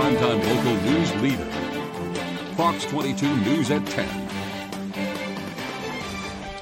primetime local news leader. Fox 22 News at 10.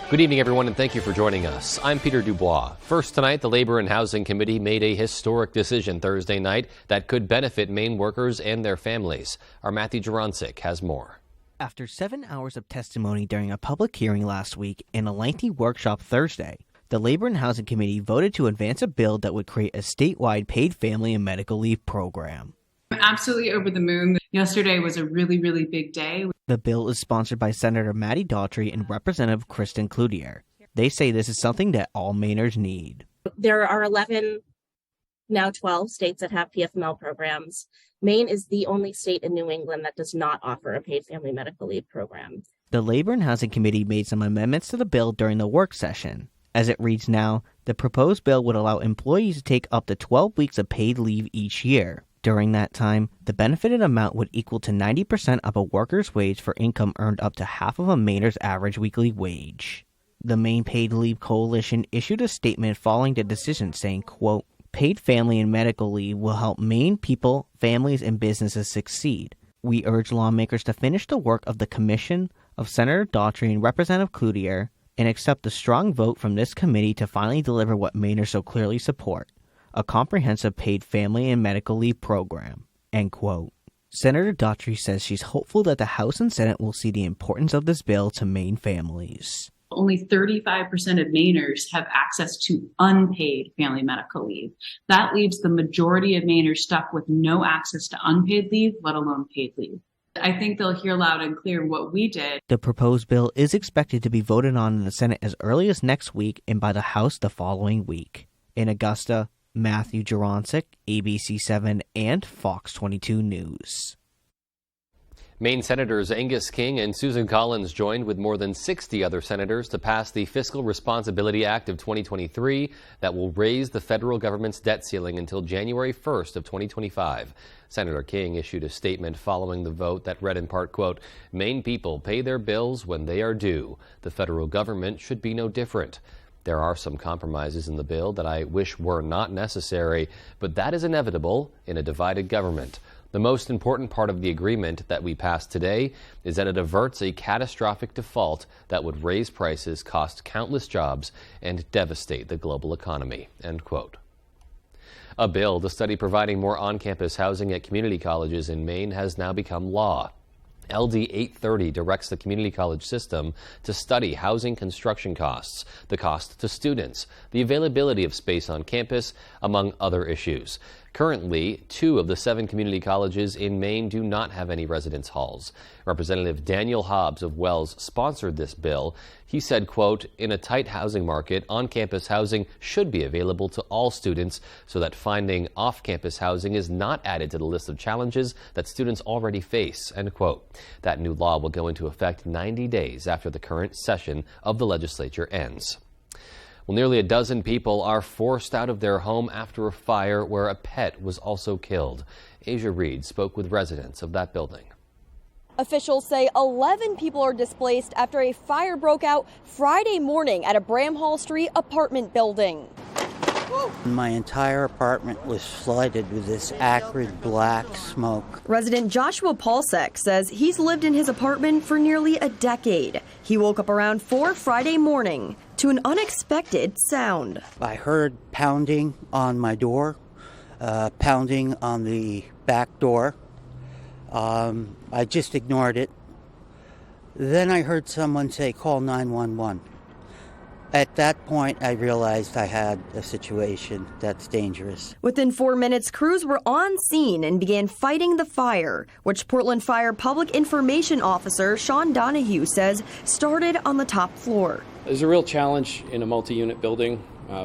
Good evening, everyone, and thank you for joining us. I'm Peter Dubois. First tonight, the Labor and Housing Committee made a historic decision Thursday night that could benefit Maine workers and their families. Our Matthew Jurancic has more. After 7 hours of testimony during a public hearing last week and a lengthy workshop Thursday, the Labor and Housing Committee voted to advance a bill that would create a statewide paid family and medical leave program. I'm absolutely over the moon. Yesterday was a really, really big day. The bill is sponsored by Senator Maddie Daughtry and Representative Kristen Cloutier. They say this is something that all Mainers need. There are 11, now 12 states that have PFML programs. Maine is the only state in New England that does not offer a paid family medical leave program. The Labor and Housing Committee made some amendments to the bill during the work session. As it reads now, the proposed bill would allow employees to take up to 12 weeks of paid leave each year. During that time, the benefited amount would equal to 90% of a worker's wage for income earned up to half of a Mainer's average weekly wage. The Maine Paid Leave Coalition issued a statement following the decision saying, quote, "Paid family and medical leave will help Maine people, families, and businesses succeed. We urge lawmakers to finish the work of the Commission of Senator Daughtry and Representative Cloutier and accept the strong vote from this committee to finally deliver what Mainers so clearly support, a comprehensive paid family and medical leave program," end quote. Senator Daughtry says she's hopeful that the House and Senate will see the importance of this bill to Maine families. Only 35% of Mainers have access to unpaid family medical leave. That leaves the majority of Mainers stuck with no access to unpaid leave, let alone paid leave. I think they'll hear loud and clear what we did. The proposed bill is expected to be voted on in the Senate as early as next week and by the House the following week. In Augusta, Matthew Jurancic, ABC7 and Fox 22 News. Maine Senators Angus King and Susan Collins joined with more than 60 other senators to pass the Fiscal Responsibility Act of 2023 that will raise the federal government's debt ceiling until January 1st of 2025. Senator King issued a statement following the vote that read in part, quote, "Maine people pay their bills when they are due. The federal government should be no different. There are some compromises in the bill that I wish were not necessary, but that is inevitable in a divided government. The most important part of the agreement that we passed today is that it averts a catastrophic default that would raise prices, cost countless jobs, and devastate the global economy," end quote. A bill to study providing more on-campus housing at community colleges in Maine has now become law. LD 830 directs the community college system to study housing construction costs, the cost to students, the availability of space on campus, among other issues. Currently, 2 of the 7 community colleges in Maine do not have any residence halls. Representative Daniel Hobbs of Wells sponsored this bill. He said, quote, "In a tight housing market, on-campus housing should be available to all students so that finding off-campus housing is not added to the list of challenges that students already face," end quote. That new law will go into effect 90 days after the current session of the legislature ends. Well, nearly a dozen people are forced out of their home after a fire where a pet was also killed. Asia Reed spoke with residents of that building. Officials say 11 people are displaced after a fire broke out Friday morning at a Bramhall Street apartment building. My entire apartment was flooded with this acrid black smoke. Resident Joshua Paulsek says he's lived in his apartment for nearly a decade. He woke up around 4 Friday morning to an unexpected sound. I heard pounding on my door, pounding on the back door. I just ignored it. Then I heard someone say, "Call 911." At that point, I realized I had a situation that's dangerous. Within 4 minutes, crews were on scene and began fighting the fire, which Portland Fire Public Information Officer Sean Donahue says started on the top floor. There's a real challenge in a multi-unit building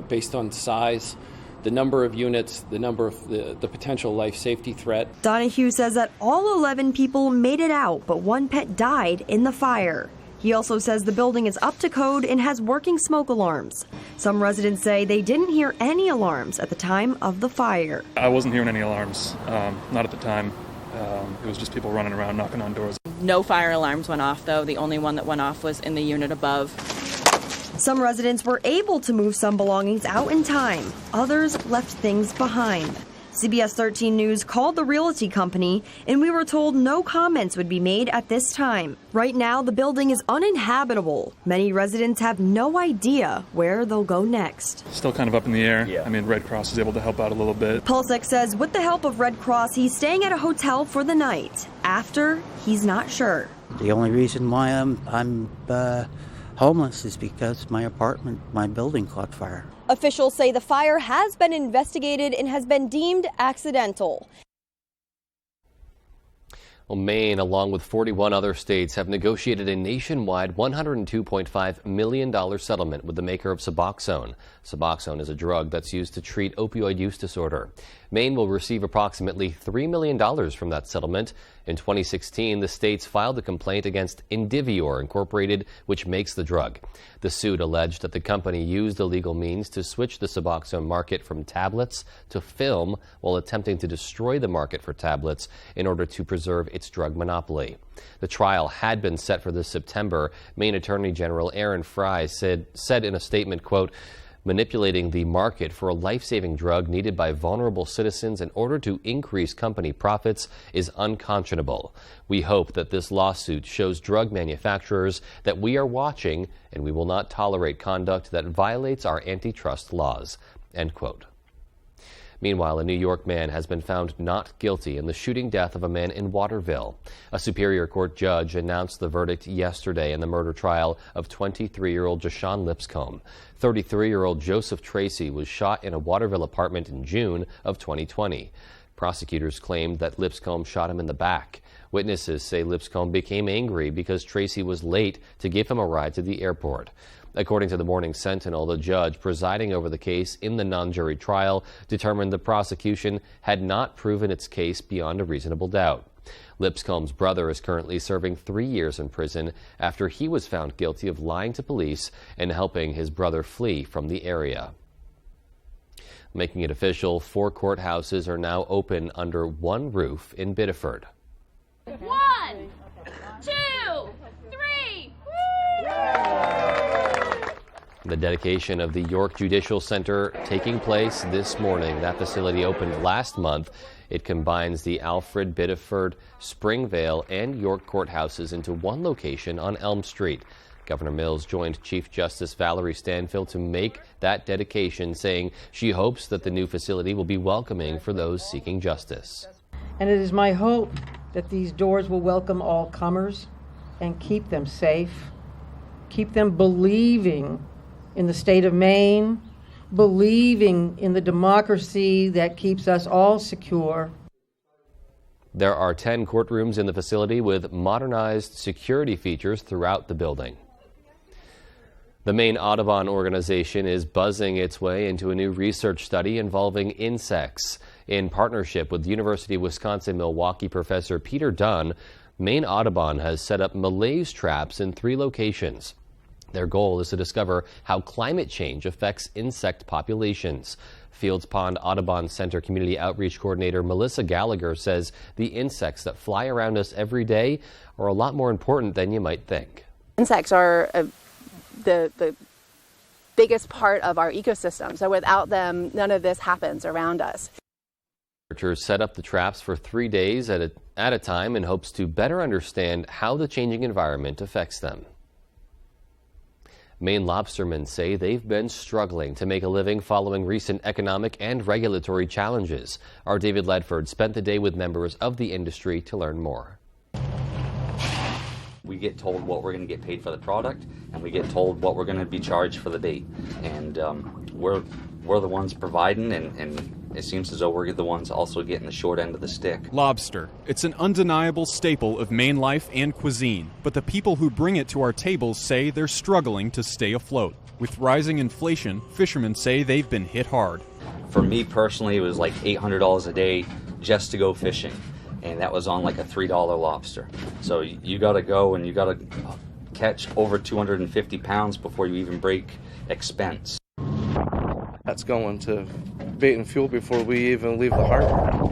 based on size, the number of units, the number of the potential life safety threat. Donahue says that all 11 people made it out, but one pet died in the fire. He also says the building is up to code and has working smoke alarms. Some residents say they didn't hear any alarms at the time of the fire. I wasn't hearing any alarms, not at the time. It was just people running around knocking on doors. No fire alarms went off, though. The only one that went off was in the unit above. Some residents were able to move some belongings out in time. Others left things behind. CBS 13 News called the realty company, and we were told no comments would be made at this time. Right now, the building is uninhabitable. Many residents have no idea where they'll go next. Still kind of up in the air. Yeah. I mean, Red Cross is able to help out a little bit. Pulsek says with the help of Red Cross, he's staying at a hotel for the night. After, he's not sure. The only reason why I'm homeless is because my building caught fire. Officials say the fire has been investigated and has been deemed accidental. Well, Maine, along with 41 other states, have negotiated a nationwide $102.5 million settlement with the maker of Suboxone. Suboxone is a drug that's used to treat opioid use disorder. Maine will receive approximately $3 million from that settlement. In 2016, the states filed a complaint against Indivior Incorporated, which makes the drug. The suit alleged that the company used illegal means to switch the Suboxone market from tablets to film while attempting to destroy the market for tablets in order to preserve its drug monopoly. The trial had been set for this September. Maine Attorney General Aaron Fry said in a statement, quote, "Manipulating the market for a life-saving drug needed by vulnerable citizens in order to increase company profits is unconscionable. We hope that this lawsuit shows drug manufacturers that we are watching and we will not tolerate conduct that violates our antitrust laws." End quote. Meanwhile, a New York man has been found not guilty in the shooting death of a man in Waterville. A Superior Court judge announced the verdict yesterday in the murder trial of 23-year-old Jashawn Lipscomb. 33-year-old Joseph Tracy was shot in a Waterville apartment in June of 2020. Prosecutors claimed that Lipscomb shot him in the back. Witnesses say Lipscomb became angry because Tracy was late to give him a ride to the airport. According to the Morning Sentinel, the judge presiding over the case in the non-jury trial determined the prosecution had not proven its case beyond a reasonable doubt. Lipscomb's brother is currently serving 3 years in prison after he was found guilty of lying to police and helping his brother flee from the area. Making it official, 4 courthouses are now open under one roof in Biddeford. 1, 2, 3, woo! The dedication of the York Judicial Center taking place this morning. That facility opened last month. It combines the Alfred, Biddeford, Springvale, and York courthouses into one location on Elm Street. Governor Mills joined Chief Justice Valerie Stanfield to make that dedication, saying she hopes that the new facility will be welcoming for those seeking justice. And it is my hope that these doors will welcome all comers and keep them safe, keep them believing in the state of Maine, believing in the democracy that keeps us all secure. There are 10 courtrooms in the facility with modernized security features throughout the building. The Maine Audubon organization is buzzing its way into a new research study involving insects. In partnership with University of Wisconsin-Milwaukee professor Peter Dunn, Maine Audubon has set up malaise traps in 3 locations. Their goal is to discover how climate change affects insect populations. Fields Pond Audubon Center Community Outreach Coordinator Melissa Gallagher says the insects that fly around us every day are a lot more important than you might think. Insects are the biggest part of our ecosystem, so without them, none of this happens around us. Researchers set up the traps for 3 days at a time in hopes to better understand how the changing environment affects them. Maine lobstermen say they've been struggling to make a living following recent economic and regulatory challenges. Our David Ledford spent the day with members of the industry to learn more. We get told what we're going to get paid for the product, and we get told what we're going to be charged for the bait. And we're the ones providing, and it seems as though we're the ones also getting the short end of the stick. Lobster. It's an undeniable staple of Maine life and cuisine, but the people who bring it to our tables say they're struggling to stay afloat. With rising inflation, fishermen say they've been hit hard. For me personally, it was like $800 a day just to go fishing, and that was on like a $3 lobster. So you got to go and you got to catch over 250 pounds before you even break expense. That's going to bait and fuel before we even leave the harbor.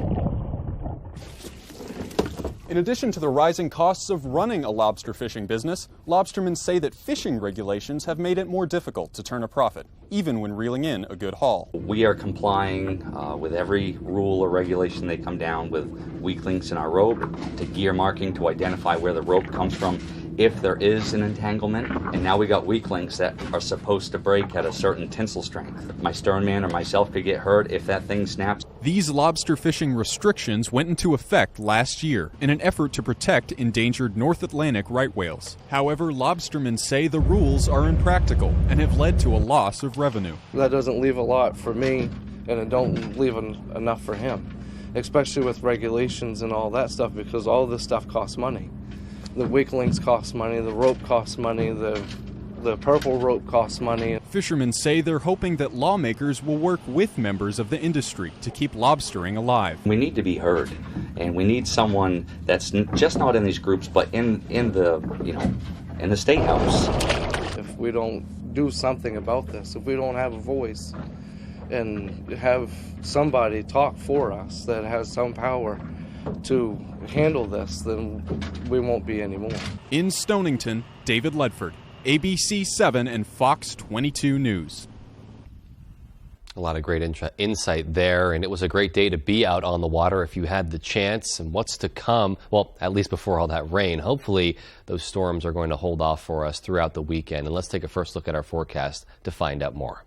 In addition to the rising costs of running a lobster fishing business, lobstermen say that fishing regulations have made it more difficult to turn a profit, even when reeling in a good haul. We are complying with every rule or regulation they come down with weak links in our rope, to gear marking to identify where the rope comes from if there is an entanglement. And now we got weak links that are supposed to break at a certain tensile strength. My sternman or myself could get hurt if that thing snaps. These lobster fishing restrictions went into effect last year in an effort to protect endangered North Atlantic right whales. However, lobstermen say the rules are impractical and have led to a loss of revenue. That doesn't leave a lot for me, and it don't leave enough for him, especially with regulations and all that stuff, because all this stuff costs money. The weak links cost money, the rope costs money, the purple rope costs money. Fishermen say they're hoping that lawmakers will work with members of the industry to keep lobstering alive. We need to be heard, and we need someone that's just not in these groups, but in the state house. If we don't do something about this, if we don't have a voice and have somebody talk for us that has some power to handle this, then we won't be anymore. In Stonington, David Ledford, ABC 7 and Fox 22 News. A lot of great insight there, and it was a great day to be out on the water if you had the chance. And what's to come, well, at least before all that rain, hopefully those storms are going to hold off for us throughout the weekend. And let's take a first look at our forecast to find out more.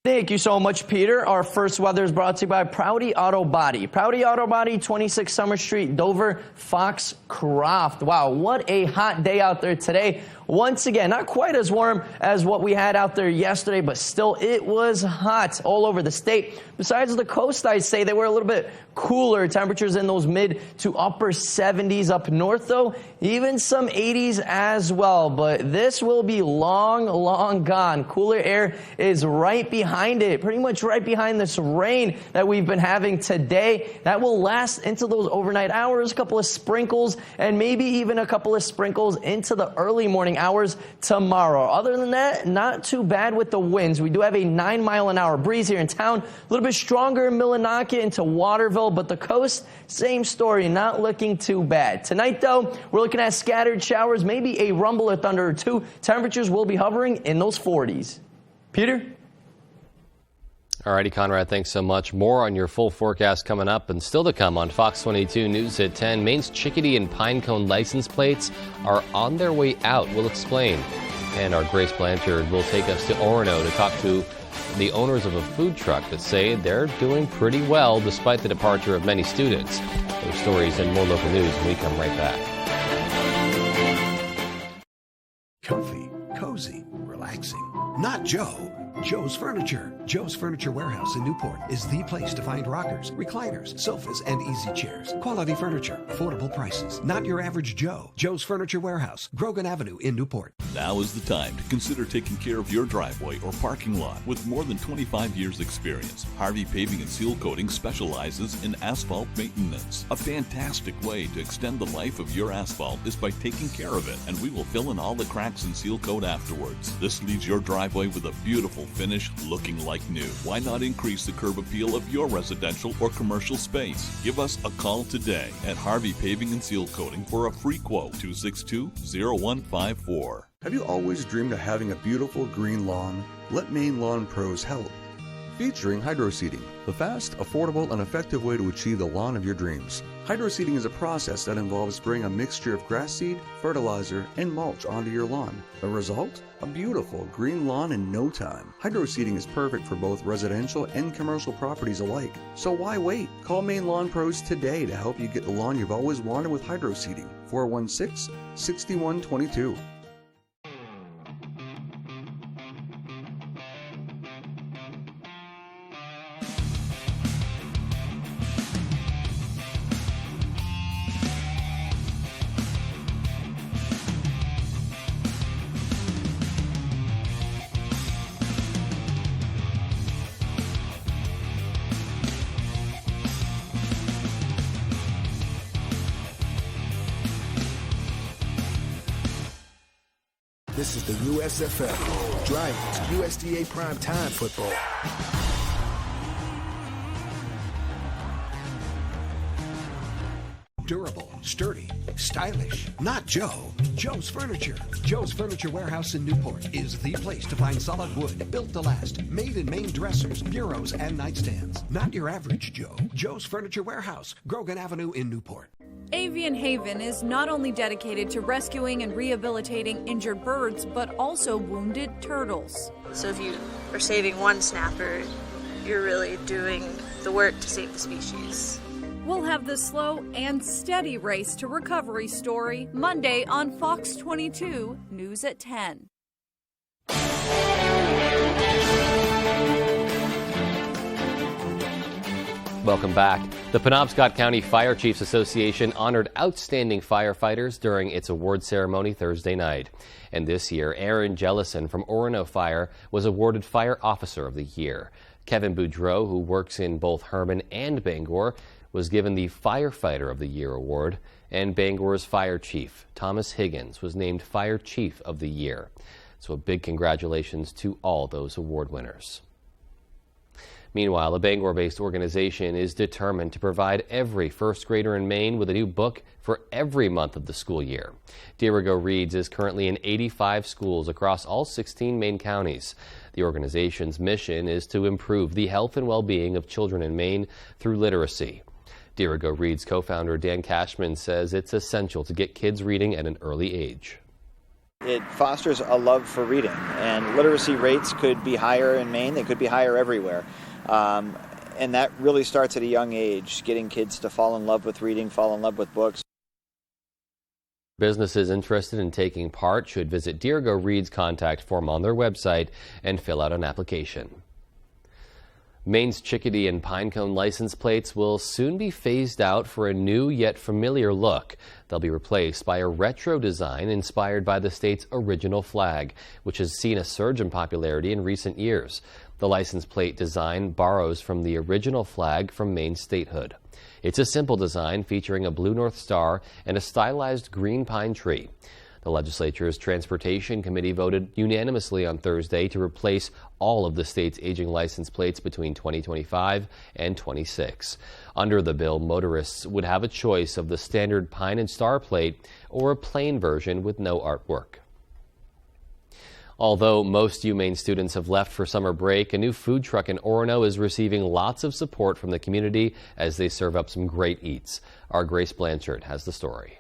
Thank you so much, Peter. Our first weather is brought to you by Prouty Auto Body. Prouty Auto Body, 26 Summer Street, Dover, Foxcroft. Wow, what a hot day out there today. Once again, not quite as warm as what we had out there yesterday, but still it was hot all over the state. Besides the coast, I'd say they were a little bit cooler. Temperatures in those mid to upper 70s up north, though. Even some 80s as well. But this will be long, long gone. Cooler air is right behind it, pretty much right behind this rain that we've been having today. That will last into those overnight hours, a couple of sprinkles, and maybe even a couple of sprinkles into the early morning hours tomorrow. Other than that, not too bad with the winds. We do have a 9-mile-an-hour breeze here in town, a little bit stronger in Millinocket into Waterville, but the coast, same story, not looking too bad. Tonight, though, we're looking at scattered showers, maybe a rumble or thunder or two. Temperatures will be hovering in those 40s. Peter? All righty, Conrad, thanks so much. More on your full forecast coming up, and still to come on Fox 22 News at 10. Maine's Chickadee and Pinecone license plates are on their way out. We'll explain. And our Grace Blanchard will take us to Orono to talk to the owners of a food truck that say they're doing pretty well despite the departure of many students. Those stories and more local news when we come right back. Comfy, cozy, relaxing. Not Joe. Joe's Furniture. Joe's Furniture Warehouse in Newport is the place to find rockers, recliners, sofas, and easy chairs. Quality furniture, affordable prices. Not your average Joe. Joe's Furniture Warehouse, Grogan Avenue in Newport. Now is the time to consider taking care of your driveway or parking lot. With more than 25 years experience, Harvey Paving and Seal Coating specializes in asphalt maintenance. A fantastic way to extend the life of your asphalt is by taking care of it, and we will fill in all the cracks and seal coat afterwards. This leaves your driveway with a beautiful finish looking like new. Why not increase the curb appeal of your residential or commercial space? Give us a call today at Harvey Paving and Seal Coating for a free quote, 262-0154. Have you always dreamed of having a beautiful green lawn? Let Maine Lawn Pros help. Featuring hydro seeding, the fast, affordable, and effective way to achieve the lawn of your dreams. Hydro seeding is a process that involves spraying a mixture of grass seed, fertilizer, and mulch onto your lawn. The result? A beautiful green lawn in no time. Hydro seeding is perfect for both residential and commercial properties alike. So why wait? Call Maine Lawn Pros today to help you get the lawn you've always wanted with hydro seeding. 416-6122. This is the USFL Drivers USDA Prime Time Football. Durable, sturdy, stylish. Not Joe. Joe's Furniture. Joe's Furniture Warehouse in Newport is the place to find solid wood, built to last, made in Maine dressers, bureaus, and nightstands. Not your average Joe. Joe's Furniture Warehouse, Grogan Avenue in Newport. Avian Haven is not only dedicated to rescuing and rehabilitating injured birds, but also wounded turtles. So if you are saving one snapper, you're really doing the work to save the species. We'll have the slow and steady race to recovery story Monday on Fox 22 News at 10. Welcome back. The Penobscot County Fire Chiefs Association honored outstanding firefighters during its award ceremony Thursday night. And this year, Aaron Jellison from Orono Fire was awarded Fire Officer of the Year. Kevin Boudreau, who works in both Herman and Bangor, was given the Firefighter of the Year award, and Bangor's Fire Chief, Thomas Higgins, was named Fire Chief of the Year. So a big congratulations to all those award winners. Meanwhile, a Bangor-based organization is determined to provide every first grader in Maine with a new book for every month of the school year. Dirigo Reads is currently in 85 schools across all 16 Maine counties. The organization's mission is to improve the health and well-being of children in Maine through literacy. Dirigo Reads co-founder Dan Cashman says it's essential to get kids reading at an early age. It fosters a love for reading, and literacy rates could be higher in Maine, they could be higher everywhere. And that really starts at a young age, getting kids to fall in love with reading, fall in love with books. Businesses interested in taking part should visit Dirigo Reads contact form on their website and fill out an application. Maine's Chickadee and Pinecone license plates will soon be phased out for a new yet familiar look. They'll be replaced by a retro design inspired by the state's original flag, which has seen a surge in popularity in recent years. The license plate design borrows from the original flag from Maine's statehood. It's a simple design featuring a blue North Star and a stylized green pine tree. The legislature's Transportation Committee voted unanimously on Thursday to replace all of the state's aging license plates between 2025 and 26. Under the bill, motorists would have a choice of the standard pine and star plate or a plain version with no artwork. Although most UMaine students have left for summer break, a new food truck in Orono is receiving lots of support from the community as they serve up some great eats. Our Grace Blanchard has the story.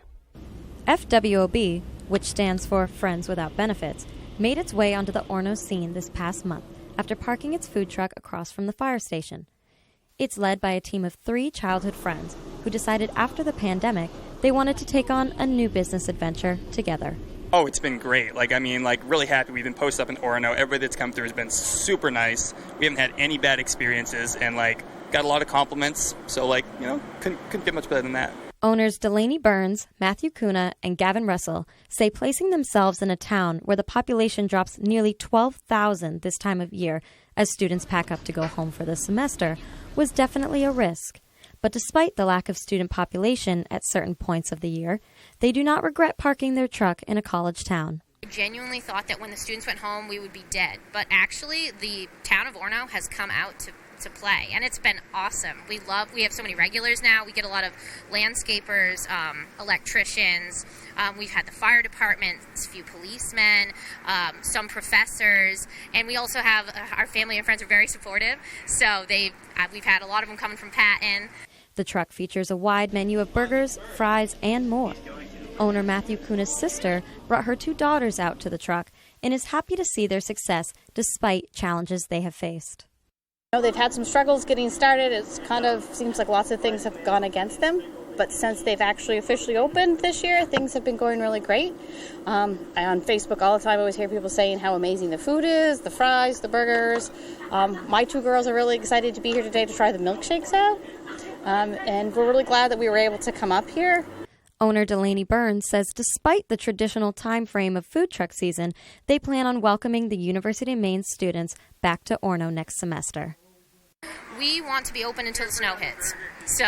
FWOB, which stands for Friends Without Benefits, made its way onto the Orono scene this past month after parking its food truck across from the fire station. It's led by a team of 3 childhood friends who decided after the pandemic they wanted to take on a new business adventure together. Oh, it's been great. Really happy. We've been posted up in Orono. Everybody that's come through has been super nice. We haven't had any bad experiences and, got a lot of compliments. So, couldn't get much better than that. Owners Delaney Burns, Matthew Kuna, and Gavin Russell say placing themselves in a town where the population drops nearly 12,000 this time of year as students pack up to go home for the semester was definitely a risk. But despite the lack of student population at certain points of the year, they do not regret parking their truck in a college town. I genuinely thought that when the students went home, we would be dead. But actually, the town of Orono has come out to play, and it's been awesome. We have so many regulars now. We get a lot of landscapers, electricians. We've had the fire department, a few policemen, some professors, and we also have our family and friends are very supportive. So we've had a lot of them coming from Patton. The truck features a wide menu of burgers, fries, and more. Owner Matthew Kuna's sister brought her 2 daughters out to the truck and is happy to see their success despite challenges they have faced. They've had some struggles getting started. It's kind of seems like lots of things have gone against them. But since they've actually officially opened this year, things have been going really great. On Facebook all the time I always hear people saying how amazing the food is, the fries, the burgers. My 2 girls are really excited to be here today to try the milkshakes out. And we're really glad that we were able to come up here. Owner Delaney Burns says despite the traditional time frame of food truck season, they plan on welcoming the University of Maine students back to Orono next semester. We want to be open until the snow hits. So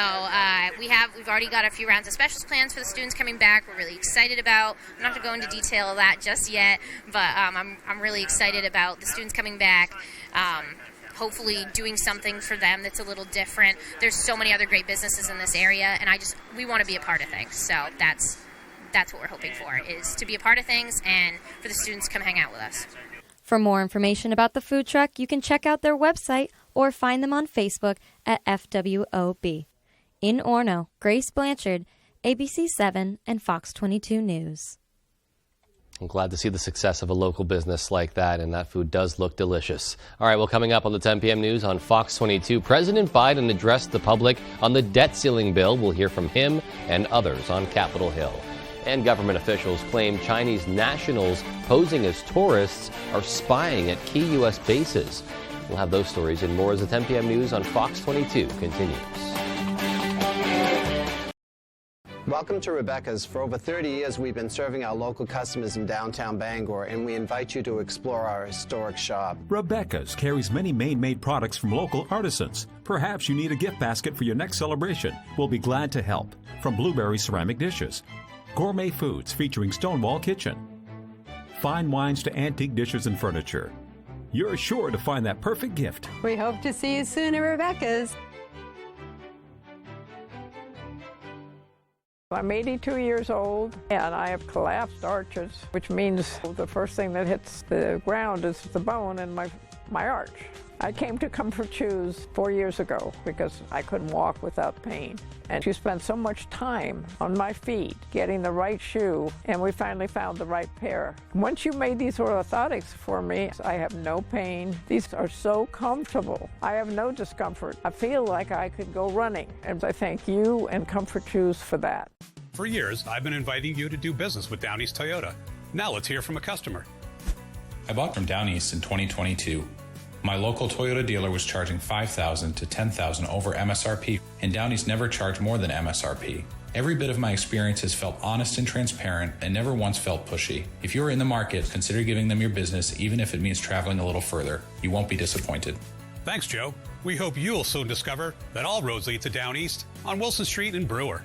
we've already got a few rounds of specials plans for the students coming back. We're really excited about. I'm not going to go into detail of that just yet, but I'm really excited about the students coming back. hopefully doing something for them that's a little different. There's so many other great businesses in this area, and we want to be a part of things. So that's what we're hoping for, is to be a part of things and for the students to come hang out with us. For more information about the food truck, you can check out their website or find them on Facebook at FWOB. In Orono, Grace Blanchard, ABC 7 and Fox 22 News. I'm glad to see the success of a local business like that, and that food does look delicious. All right, well, coming up on the 10 p.m. news on Fox 22, President Biden addressed the public on the debt ceiling bill. We'll hear from him and others on Capitol Hill. And government officials claim Chinese nationals posing as tourists are spying at key U.S. bases. We'll have those stories and more as the 10 p.m. news on Fox 22 continues. Welcome to Rebecca's. For over 30 years, we've been serving our local customers in downtown Bangor, and we invite you to explore our historic shop. Rebecca's carries many Maine-made products from local artisans. Perhaps you need a gift basket for your next celebration. We'll be glad to help. From blueberry ceramic dishes, gourmet foods featuring Stonewall Kitchen, fine wines to antique dishes and furniture. You're sure to find that perfect gift. We hope to see you soon at Rebecca's. I'm 82 years old and I have collapsed arches, which means the first thing that hits the ground is the bone in my arch. I came to Comfort Shoes 4 years ago because I couldn't walk without pain. And she spent so much time on my feet getting the right shoe, and we finally found the right pair. Once you made these orthotics for me, I have no pain. These are so comfortable. I have no discomfort. I feel like I could go running, and I thank you and Comfort Shoes for that. For years, I've been inviting you to do business with Down East Toyota. Now let's hear from a customer. I bought from Down East in 2022. My local Toyota dealer was charging $5,000 to $10,000 over MSRP, and Down East never charged more than MSRP. Every bit of my experience has felt honest and transparent and never once felt pushy. If you're in the market, consider giving them your business, even if it means traveling a little further. You won't be disappointed. Thanks, Joe. We hope you'll soon discover that all roads lead to Down East on Wilson Street in Brewer.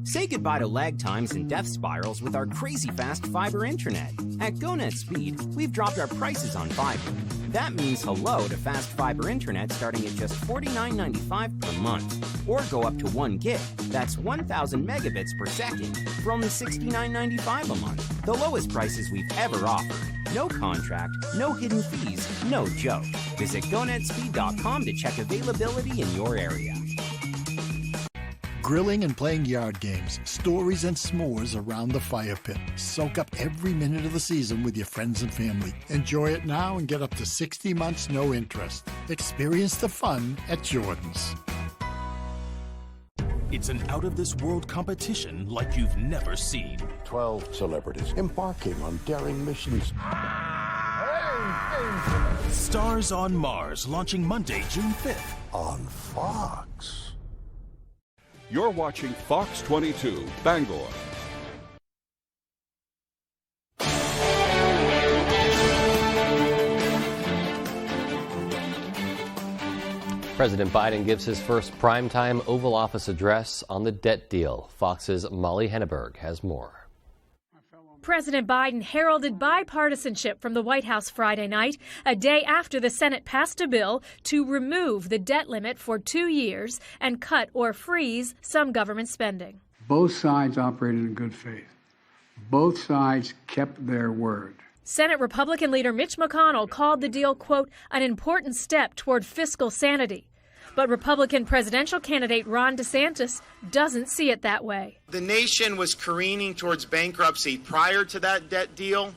Say goodbye to lag times and death spirals with our crazy fast fiber internet. At GoNet Speed, we've dropped our prices on fiber. That means hello to fast fiber internet starting at just $49.95 per month. Or go up to 1 gig, that's 1,000 megabits per second, for only $69.95 a month. The lowest prices we've ever offered. No contract, no hidden fees, no joke. Visit GoNetspeed.com to check availability in your area. Grilling and playing yard games, stories and s'mores around the fire pit. Soak up every minute of the season with your friends and family. Enjoy it now and get up to 60 months no interest. Experience the fun at Jordan's. It's an out-of-this-world competition like you've never seen. 12 celebrities embarking on daring missions. Stars on Mars, launching Monday, June 5th. On Fox. You're watching Fox 22, Bangor. President Biden gives his first primetime Oval Office address on the debt deal. Fox's Molly Henneberg has more. President Biden heralded bipartisanship from the White House Friday night, a day after the Senate passed a bill to remove the debt limit for 2 years and cut or freeze some government spending. Both sides operated in good faith. Both sides kept their word. Senate Republican leader Mitch McConnell called the deal, quote, an important step toward fiscal sanity. But Republican presidential candidate Ron DeSantis doesn't see it that way. The nation was careening towards bankruptcy prior to that debt deal,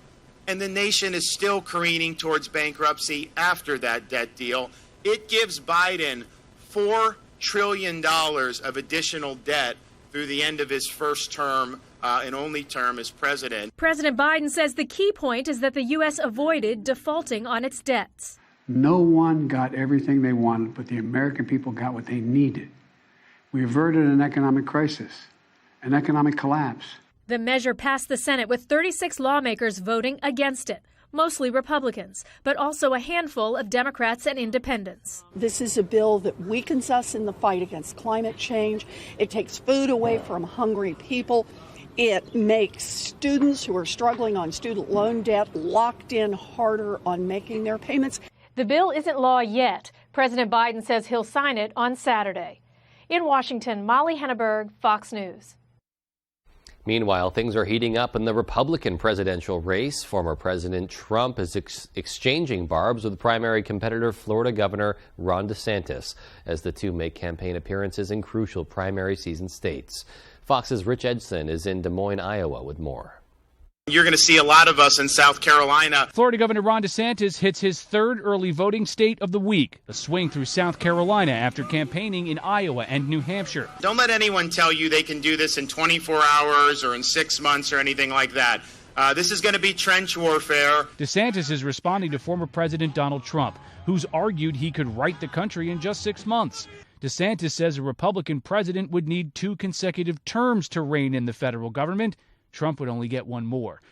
and the nation is still careening towards bankruptcy after that debt deal. It gives Biden $4 trillion of additional debt through the end of his first term and only term as president. President Biden says the key point is that the U.S. avoided defaulting on its debts. No one got everything they wanted, but the American people got what they needed. We averted an economic crisis, an economic collapse. The measure passed the Senate with 36 lawmakers voting against it, mostly Republicans, but also a handful of Democrats and independents. This is a bill that weakens us in the fight against climate change. It takes food away from hungry people. It makes students who are struggling on student loan debt locked in harder on making their payments. The bill isn't law yet. President Biden says he'll sign it on Saturday. In Washington, Molly Henneberg, Fox News. Meanwhile, things are heating up in the Republican presidential race. Former President Trump is exchanging barbs with primary competitor Florida Governor Ron DeSantis as the two make campaign appearances in crucial primary season states. Fox's Rich Edson is in Des Moines, Iowa with more. You're going to see a lot of us in South Carolina. Florida Governor Ron DeSantis hits his third early voting state of the week, a swing through South Carolina after campaigning in Iowa and New Hampshire. Don't let anyone tell you they can do this in 24 hours or in 6 months or anything like that. This is going to be trench warfare. DeSantis is responding to former President Donald Trump, who's argued he could right the country in just 6 months. DeSantis says a Republican president would need 2 consecutive terms to reign in the federal government. Trump would only get 1 more.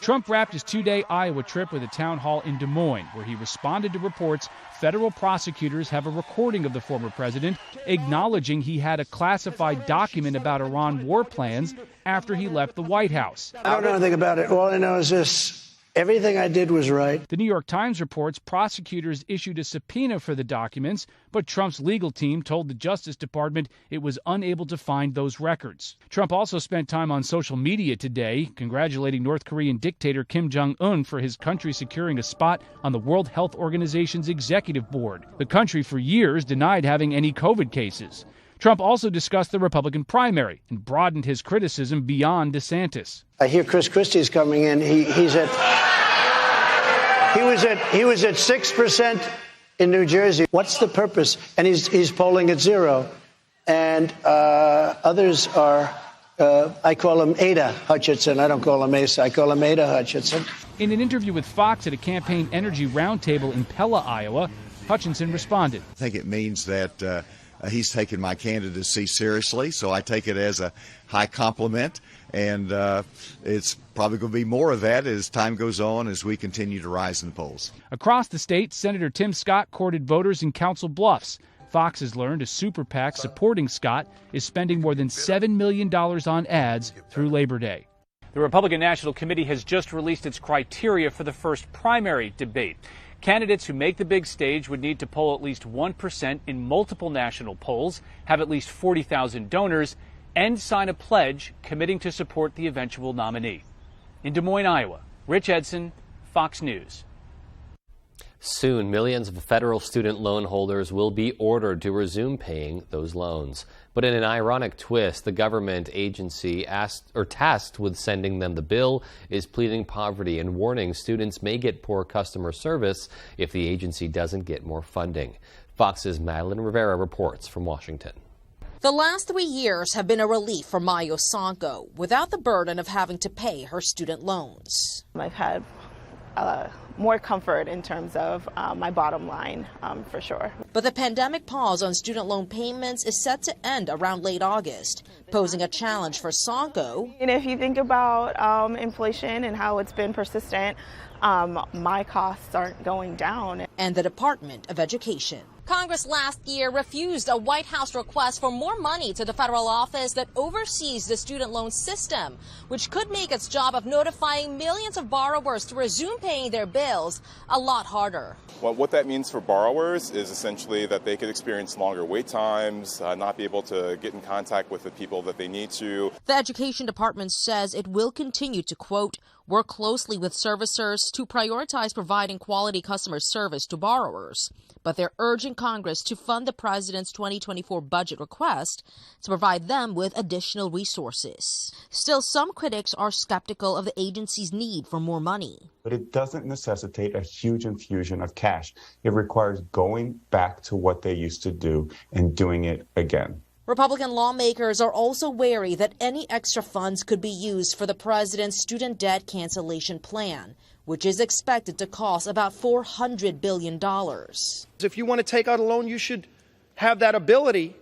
Trump wrapped his 2-day Iowa trip with a town hall in Des Moines, where he responded to reports federal prosecutors have a recording of the former president acknowledging he had a classified document about Iran war plans after he left the White House. I don't know anything about it. All I know is this. Everything I did was right. The New York Times reports prosecutors issued a subpoena for the documents, but Trump's legal team told the Justice Department it was unable to find those records. Trump also spent time on social media today, congratulating North Korean dictator Kim Jong-un for his country securing a spot on the World Health Organization's executive board. The country for years denied having any COVID cases. Trump also discussed the Republican primary and broadened his criticism beyond DeSantis. I hear Chris Christie's coming in. He was at 6% in New Jersey. What's the purpose? And he's polling at 0. And others are, I call him Ada Hutchinson. I don't call him Asa. I call him Ada Hutchinson. In an interview with Fox at a campaign energy roundtable in Pella, Iowa, Hutchinson responded. I think it means that he's taken my candidacy seriously, so I take it as a high compliment, and it's probably going to be more of that as time goes on as we continue to rise in the polls. Across the state, Senator Tim Scott courted voters in Council Bluffs. Fox has learned a super PAC supporting Scott is spending more than $7 million on ads through Labor Day. The Republican National Committee has just released its criteria for the first primary debate. Candidates who make the big stage would need to poll at least 1% in multiple national polls, have at least 40,000 donors, and sign a pledge committing to support the eventual nominee. In Des Moines, Iowa, Rich Edson, Fox News. Soon, millions of federal student loan holders will be ordered to resume paying those loans. But in an ironic twist, the government agency tasked with sending them the bill is pleading poverty and warning students may get poor customer service if the agency doesn't get more funding. Fox's Madeline Rivera reports from Washington. The last 3 years have been a relief for Mayo Sanko without the burden of having to pay her student loans. I've had more comfort in terms of my bottom line, for sure. But the pandemic pause on student loan payments is set to end around late August, posing a challenge for Sanko. And if you think about inflation and how it's been persistent, my costs aren't going down. And the Department of Education. Congress last year refused a White House request for more money to the federal office that oversees the student loan system, which could make its job of notifying millions of borrowers to resume paying their bills a lot harder. Well, what that means for borrowers is essentially that they could experience longer wait times, not be able to get in contact with the people that they need to. The Education Department says it will continue to, quote, work closely with servicers to prioritize providing quality customer service to borrowers. But they're urging Congress to fund the president's 2024 budget request to provide them with additional resources. Still, some critics are skeptical of the agency's need for more money. But it doesn't necessitate a huge infusion of cash. It requires going back to what they used to do and doing it again. Republican lawmakers are also wary that any extra funds could be used for the president's student debt cancellation plan, which is expected to cost about $400 billion. If you want to take out a loan, you should have that ability,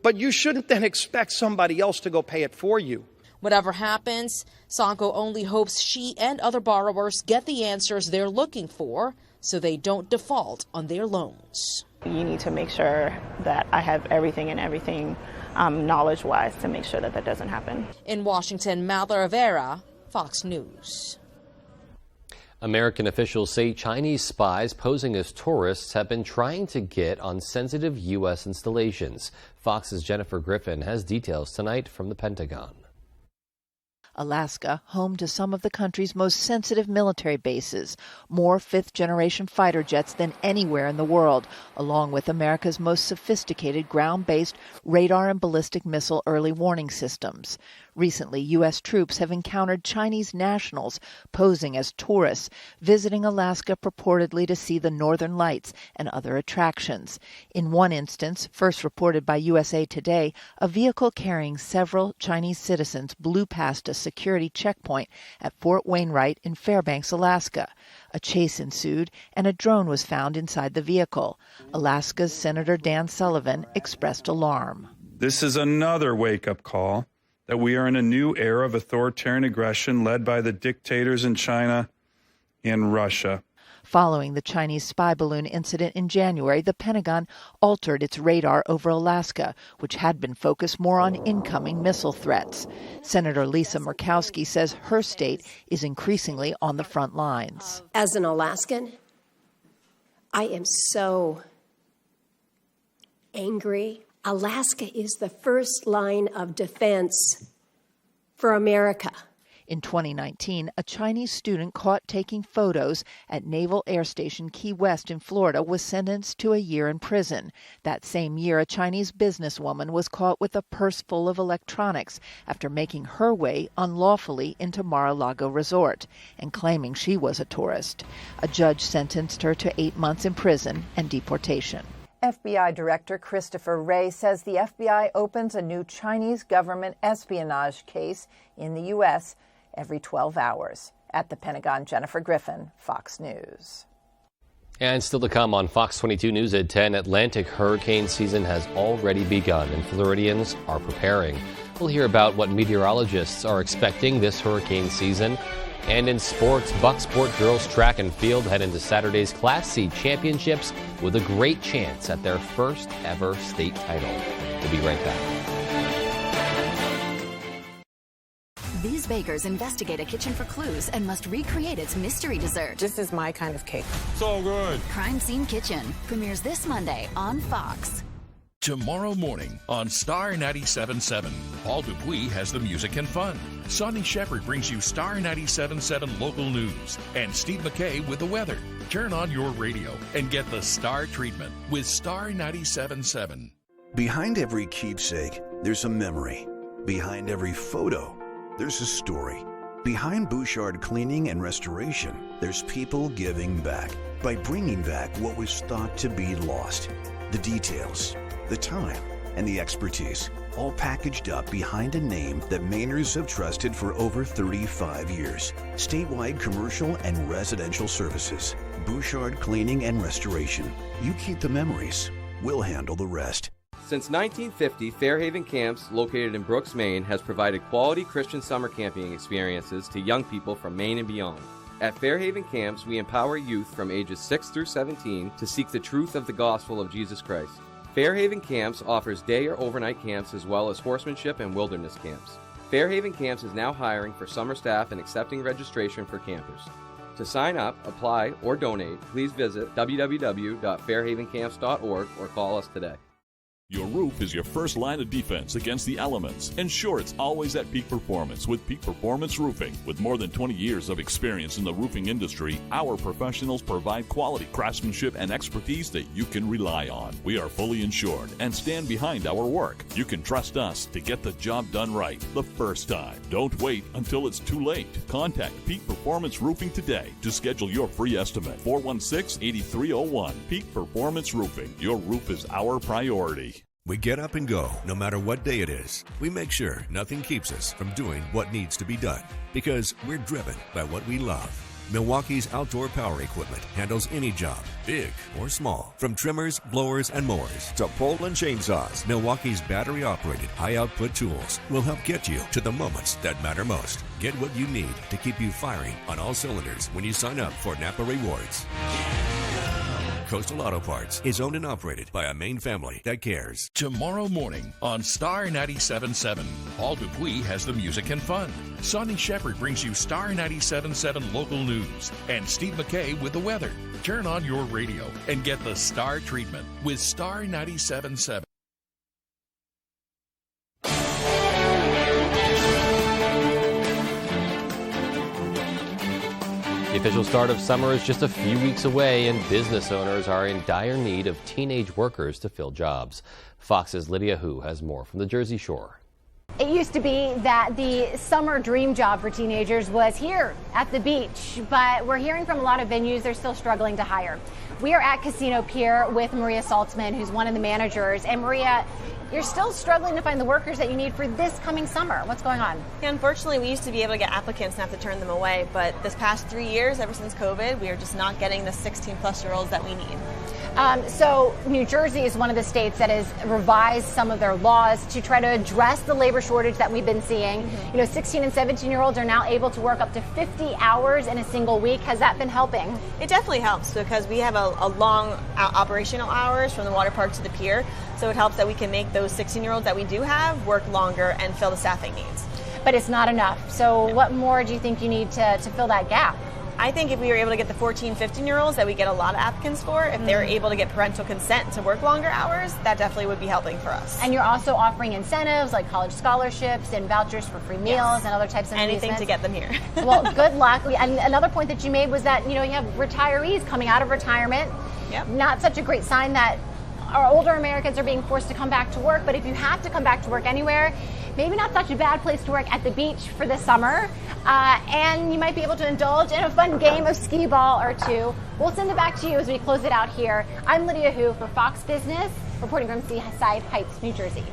but you shouldn't then expect somebody else to go pay it for you. Whatever happens, Sanko only hopes she and other borrowers get the answers they're looking for so they don't default on their loans. You need to make sure that I have everything knowledge-wise to make sure that that doesn't happen. In Washington, Mallory Rivera, Fox News. American officials say Chinese spies posing as tourists have been trying to get on sensitive U.S. installations. Fox's Jennifer Griffin has details tonight from the Pentagon. Alaska, home to some of the country's most sensitive military bases, more fifth-generation fighter jets than anywhere in the world, along with America's most sophisticated ground-based radar and ballistic missile early warning systems. Recently, U.S. troops have encountered Chinese nationals posing as tourists, visiting Alaska purportedly to see the Northern Lights and other attractions. In one instance, first reported by USA Today, a vehicle carrying several Chinese citizens blew past a security checkpoint at Fort Wainwright in Fairbanks, Alaska. A chase ensued, and a drone was found inside the vehicle. Alaska's Senator Dan Sullivan expressed alarm. This is another wake-up call that we are in a new era of authoritarian aggression led by the dictators in China and Russia. Following the Chinese spy balloon incident in January, the Pentagon altered its radar over Alaska, which had been focused more on incoming missile threats. Senator Lisa Murkowski says her state is increasingly on the front lines. As an Alaskan, I am so angry. Alaska is the first line of defense for America. In 2019, a Chinese student caught taking photos at Naval Air Station Key West in Florida was sentenced to a year in prison. That same year, a Chinese businesswoman was caught with a purse full of electronics after making her way unlawfully into Mar-a-Lago Resort and claiming she was a tourist. A judge sentenced her to 8 months in prison and deportation. FBI Director Christopher Wray says the FBI opens a new Chinese government espionage case in the U.S. every 12 hours. At the Pentagon, Jennifer Griffin, Fox News. And still to come on Fox 22 News at 10, Atlantic hurricane season has already begun and Floridians are preparing. We'll hear about what meteorologists are expecting this hurricane season. And in sports, Bucksport girls track and field head into Saturday's Class C championships with a great chance at their first ever state title. We'll be right back. These bakers investigate a kitchen for clues and must recreate its mystery dessert. This is my kind of cake. So good. Crime Scene Kitchen premieres this Monday on Fox. Tomorrow morning on Star 97.7, Paul Dupuis has the music and fun. Sonny Shepard brings you Star 97.7 local news. And Steve McKay with the weather. Turn on your radio and get the Star treatment with Star 97.7. Behind every keepsake, there's a memory. Behind every photo, there's a story. Behind Bouchard Cleaning and Restoration, there's people giving back by bringing back what was thought to be lost. The details, the time, and the expertise, all packaged up behind a name that Mainers have trusted for over 35 years. Statewide commercial and residential services. Bouchard Cleaning and Restoration. You keep the memories. We'll handle the rest. Since 1950, Fairhaven Camps, located in Brooks, Maine, has provided quality Christian summer camping experiences to young people from Maine and beyond. At Fairhaven Camps, we empower youth from ages 6 through 17 to seek the truth of the gospel of Jesus Christ. Fairhaven Camps offers day or overnight camps as well as horsemanship and wilderness camps. Fairhaven Camps is now hiring for summer staff and accepting registration for campers. To sign up, apply, or donate, please visit www.fairhavencamps.org or call us today. Your roof is your first line of defense against the elements. Ensure it's always at peak performance with Peak Performance Roofing. With more than 20 years of experience in the roofing industry, our professionals provide quality craftsmanship and expertise that you can rely on. We are fully insured and stand behind our work. You can trust us to get the job done right the first time. Don't wait until it's too late. Contact Peak Performance Roofing today to schedule your free estimate. 416-8301. Peak Performance Roofing. Your roof is our priority. We get up and go, no matter what day it is. We make sure nothing keeps us from doing what needs to be done, because we're driven by what we love. Milwaukee's outdoor power equipment handles any job, big or small. From trimmers, blowers, and mowers to pole and chainsaws, Milwaukee's battery-operated high-output tools will help get you to the moments that matter most. Get what you need to keep you firing on all cylinders when you sign up for Napa Rewards. Coastal Auto Parts is owned and operated by a Maine family that cares. Tomorrow morning on Star 97.7, Paul Dupuis has the music and fun. Sonny Shepard brings you Star 97.7 local news. And Steve McKay with the weather. Turn on your radio and get the Star treatment with Star 97.7. The official start of summer is just a few weeks away, and business owners are in dire need of teenage workers to fill jobs. Fox's Lydia Hu has more from the Jersey Shore. It used to be that the summer dream job for teenagers was here at the beach, but we're hearing from a lot of venues they're still struggling to hire. We are at Casino Pier with Maria Saltzman, who's one of the managers. And Maria, you're still struggling to find the workers that you need for this coming summer. What's going on? Yeah, unfortunately, we used to be able to get applicants and have to turn them away, but this past 3 years, ever since COVID, we are just not getting the 16-plus-year-olds that we need. So New Jersey is one of the states that has revised some of their laws to try to address the labor shortage that we've been seeing. Mm-hmm. You know, 16 and 17-year-olds are now able to work up to 50 hours in a single week. Has that been helping? It definitely helps because we have a long operational hours from the water park to the pier. So it helps that we can make those 16-year-olds that we do have work longer and fill the staffing needs. But it's not enough. So what more do you think you need to fill that gap? I think if we were able to get the 14, 15-year-olds that we get a lot of applicants for, if they were able to get parental consent to work longer hours, that definitely would be helping for us. And you're also offering incentives like college scholarships and vouchers for free meals and other types of anything to get them here. Well, good luck. And another point that you made was that, you know, you have retirees coming out of retirement. Yep. Not such a great sign that our older Americans are being forced to come back to work, but if you have to come back to work anywhere, maybe not such a bad place to work at the beach for the summer. And you might be able to indulge in a fun game of skee ball or two. We'll send it back to you as we close it out here. I'm Lydia Hu for Fox Business, reporting from Seaside Heights, New Jersey.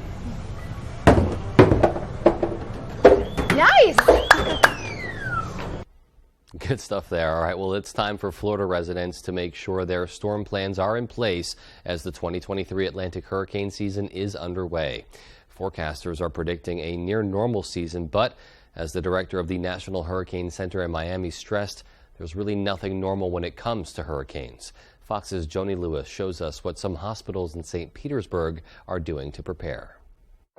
Nice! Good stuff there. All right, well, it's time for Florida residents to make sure their storm plans are in place as the 2023 Atlantic hurricane season is underway. Forecasters are predicting a near normal season, but as the director of the National Hurricane Center in Miami stressed, there's really nothing normal when it comes to hurricanes. Fox's Joni Lewis shows us what some hospitals in St. Petersburg are doing to prepare.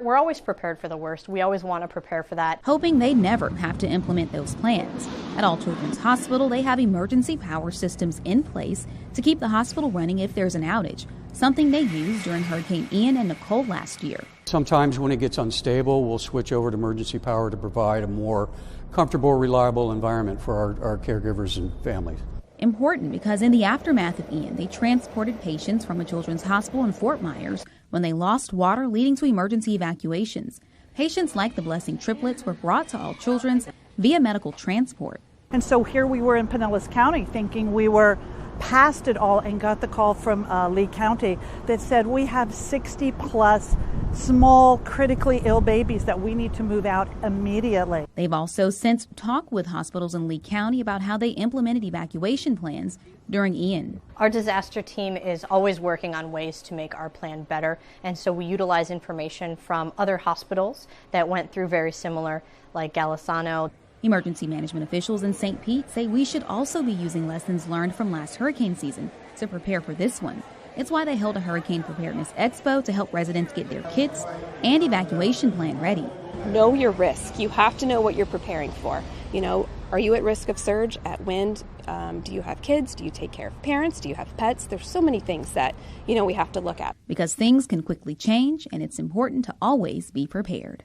We're always prepared for the worst. We always want to prepare for that. Hoping they never have to implement those plans. At All Children's Hospital, they have emergency power systems in place to keep the hospital running if there's an outage, something they used during Hurricane Ian and Nicole last year. Sometimes when it gets unstable, we'll switch over to emergency power to provide a more comfortable, reliable environment for our caregivers and families. Important because in the aftermath of Ian, they transported patients from a children's hospital in Fort Myers when they lost water, leading to emergency evacuations. Patients like the Blessing triplets were brought to All Children's via medical transport. And so here we were in Pinellas County thinking we were past it all and got the call from Lee County that said we have 60 plus small critically ill babies that we need to move out immediately. They've also since talked with hospitals in Lee County about how they implemented evacuation plans during Ian. Our disaster team is always working on ways to make our plan better, and so we utilize information from other hospitals that went through very similar, like Galisano. Emergency management officials in St. Pete say we should also be using lessons learned from last hurricane season to prepare for this one. It's why they held a Hurricane Preparedness Expo to help residents get their kits and evacuation plan ready. Know your risk. You have to know what you're preparing for. You know, are you at risk of surge, at wind? Do you have kids? Do you take care of parents? Do you have pets? There's so many things that, you know, we have to look at. Because things can quickly change, and it's important to always be prepared.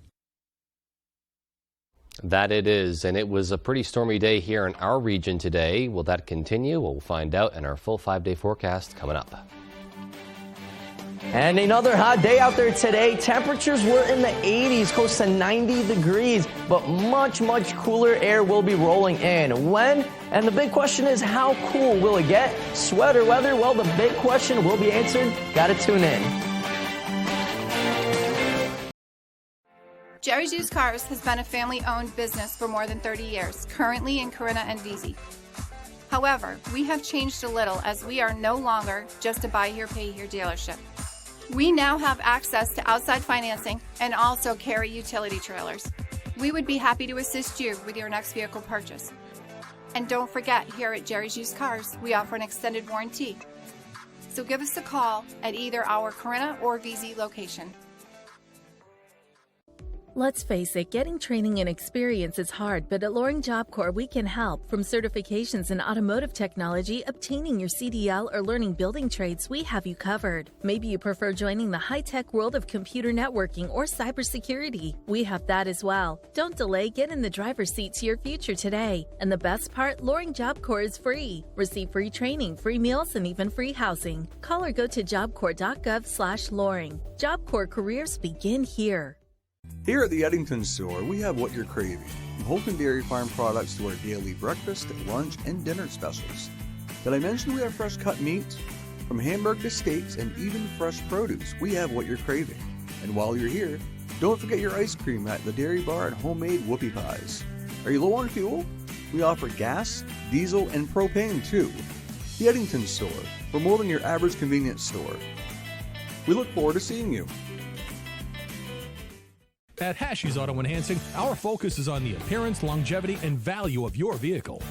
That it is, and it was a pretty stormy day here in our region today. Will that continue? We'll find out in our full 5-day forecast coming up. And another hot day out there today. Temperatures were in the 80s, close to 90 degrees, but much, much cooler air will be rolling in. When? And the big question is, how cool will it get? Sweater weather? Well, the big question will be answered. Gotta tune in. Jerry's Used Cars has been a family-owned business for more than 30 years, currently in Corinna and Vesey. However, we have changed a little as we are no longer just a buy here, pay here dealership. We now have access to outside financing and also carry utility trailers. We would be happy to assist you with your next vehicle purchase. And don't forget, here at Jerry's Used Cars, we offer an extended warranty. So give us a call at either our Corinna or VZ location. Let's face it, getting training and experience is hard, but at Loring Job Corps, we can help. From certifications in automotive technology, obtaining your CDL, or learning building trades, we have you covered. Maybe you prefer joining the high-tech world of computer networking or cybersecurity. We have that as well. Don't delay, get in the driver's seat to your future today. And the best part, Loring Job Corps is free. Receive free training, free meals, and even free housing. Call or go to jobcorps.gov/Loring. Job Corps careers begin here. Here at the Eddington store, we have what you're craving. From Holton Dairy Farm products to our daily breakfast, lunch, and dinner specials. Did I mention we have fresh cut meats? From hamburg to steaks and even fresh produce, we have what you're craving. And while you're here, don't forget your ice cream at the Dairy Bar and homemade whoopie pies. Are you low on fuel? We offer gas, diesel, and propane too. The Eddington store, for more than your average convenience store. We look forward to seeing you. At Hashi's Auto Enhancing, our focus is on the appearance, longevity, and value of your vehicle.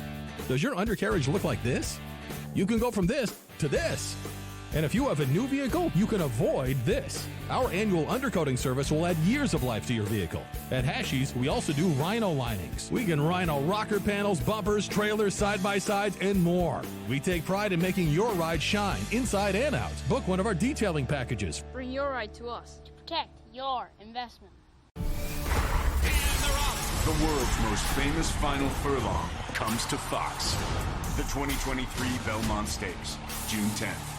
Does your undercarriage look like this? You can go from this to this. And if you have a new vehicle, you can avoid this. Our annual undercoating service will add years of life to your vehicle. At Hashi's, we also do rhino linings. We can rhino rocker panels, bumpers, trailers, side-by-sides, and more. We take pride in making your ride shine inside and out. Book one of our detailing packages. Bring your ride to us to protect your investment. The world's most famous final furlong comes to Fox. The 2023 Belmont Stakes, June 10th.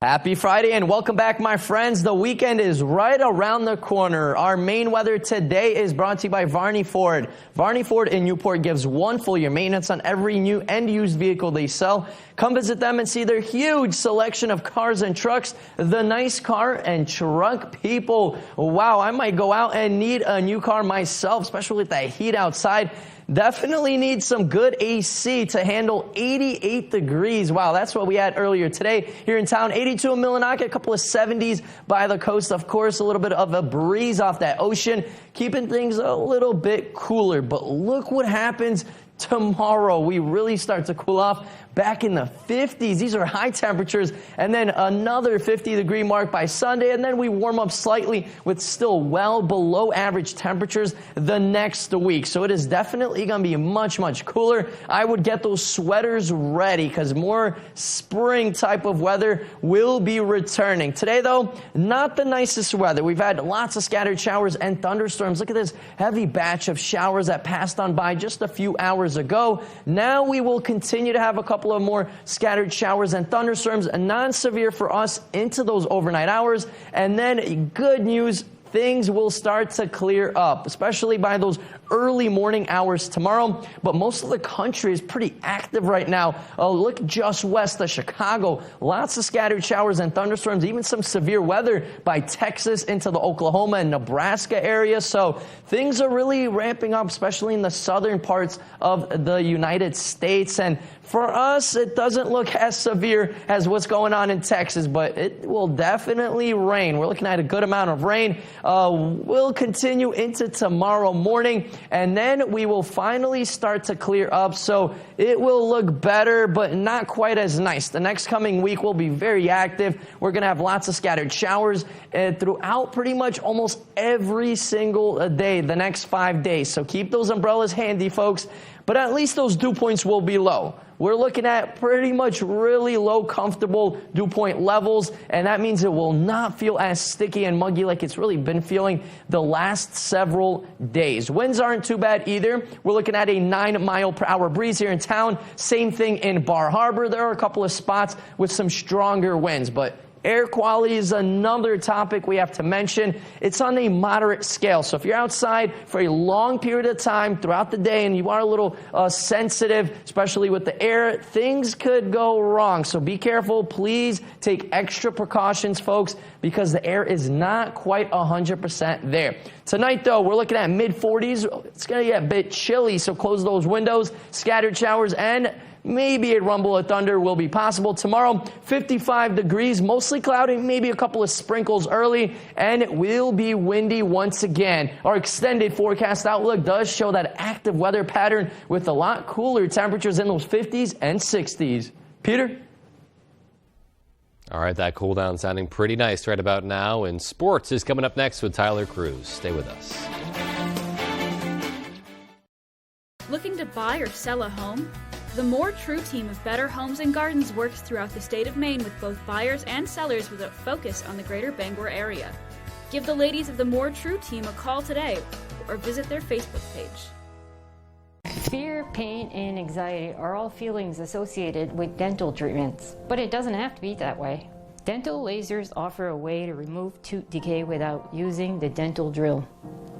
Happy Friday and welcome back, my friends. The weekend is right around the corner. Our main weather today is brought to you by Varney Ford. Varney Ford in Newport gives one full year maintenance on every new and used vehicle they sell. Come visit them and see their huge selection of cars and trucks. The nice car and truck people. Wow, I might go out and need a new car myself, especially with that heat outside. Definitely need some good AC to handle 88 degrees. Wow, that's what we had earlier today here in town. 82 in Millinocket, a couple of 70s by the coast. Of course, a little bit of a breeze off that ocean, keeping things a little bit cooler. But look what happens tomorrow. We really start to cool off back in the 50s. These are high temperatures, and then another 50-degree mark by Sunday, and then we warm up slightly with still well below average temperatures the next week. So it is definitely going to be much, much cooler. I would get those sweaters ready because more spring type of weather will be returning. Today, though, not the nicest weather. We've had lots of scattered showers and thunderstorms. Look at this heavy batch of showers that passed on by just a few hours ago. Now we will continue to have a couple of more scattered showers and thunderstorms, non-severe for us into those overnight hours. And then good news, things will start to clear up, especially by those early morning hours tomorrow. But most of the country is pretty active right now. Look just west of Chicago. Lots of scattered showers and thunderstorms, even some severe weather by Texas into the Oklahoma and Nebraska area. So things are really ramping up, especially in the southern parts of the United States. And for us, it doesn't look as severe as what's going on in Texas, but it will definitely rain. We're looking at a good amount of rain. Will continue into tomorrow morning, and then we will finally start to clear up. So it will look better, but not quite as nice. The next coming week will be very active. We're going to have lots of scattered showers throughout pretty much almost every single day the next 5 days. So keep those umbrellas handy, folks. But at least those dew points will be low. We're looking at pretty much really low, comfortable dew point levels, and that means it will not feel as sticky and muggy like it's really been feeling the last several days. Winds aren't too bad either. We're looking at a 9-mile-per-hour breeze here in town. Same thing in Bar Harbor. There are a couple of spots with some stronger winds, but Air quality is another topic we have to mention. It's on a moderate scale. So if you're outside for a long period of time throughout the day and you are a little sensitive, especially with the air, things could go wrong. So be careful. Please take extra precautions, folks, because the air is not quite 100% there. Tonight, though, we're looking at mid-40s. It's going to get a bit chilly, so close those windows. Scattered showers and maybe a rumble of thunder will be possible. Tomorrow, 55 degrees, mostly cloudy, maybe a couple of sprinkles early, and it will be windy once again. Our extended forecast outlook does show that active weather pattern with a lot cooler temperatures in those 50s and 60s. Peter? All right, that cool down sounding pretty nice right about now. And sports is coming up next with Tyler Cruz. Stay with us. Looking to buy or sell a home? The More True team of Better Homes and Gardens works throughout the state of Maine with both buyers and sellers with a focus on the greater Bangor area. Give the ladies of the More True team a call today or visit their Facebook page. Fear, pain, and anxiety are all feelings associated with dental treatments, but it doesn't have to be that way. Dental lasers offer a way to remove tooth decay without using the dental drill.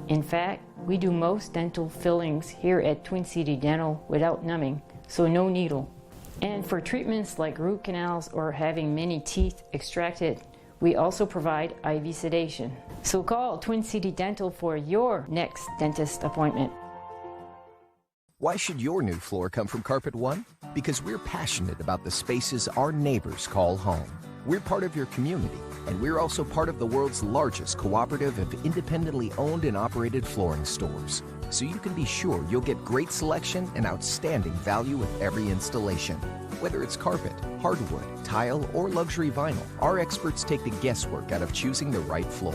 In fact, we do most dental fillings here at Twin City Dental without numbing, so no needle. And for treatments like root canals or having many teeth extracted, we also provide IV sedation. So call Twin City Dental for your next dentist appointment. Why should your new floor come from Carpet One? Because we're passionate about the spaces our neighbors call home. We're part of your community, and we're also part of the world's largest cooperative of independently owned and operated flooring stores. So you can be sure you'll get great selection and outstanding value with every installation. Whether it's carpet, hardwood, tile, or luxury vinyl, our experts take the guesswork out of choosing the right floor.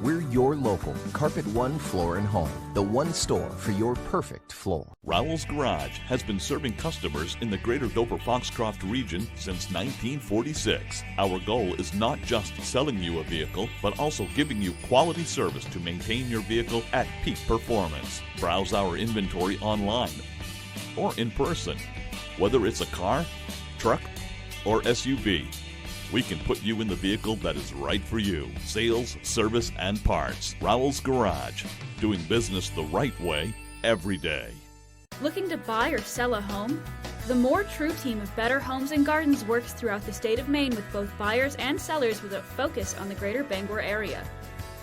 We're your local Carpet One Floor and Home, the one store for your perfect floor. Rowell's Garage has been serving customers in the greater Dover-Foxcroft region since 1946. Our goal is not just selling you a vehicle, but also giving you quality service to maintain your vehicle at peak performance. Browse our inventory online or in person. Whether it's a car, truck, or SUV, we can put you in the vehicle that is right for you. Sales, service, and parts. Rowell's Garage. Doing business the right way every day. Looking to buy or sell a home? The More True team of Better Homes and Gardens works throughout the state of Maine with both buyers and sellers with a focus on the greater Bangor area.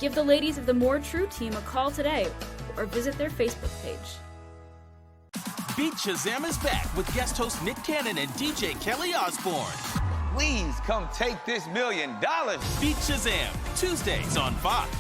Give the ladies of the More True team a call today or visit their Facebook page. Beat Shazam is back with guest host Nick Cannon and DJ Kelly Osbourne. Please come take this $1 million. Beat Shazam, Tuesdays on Fox.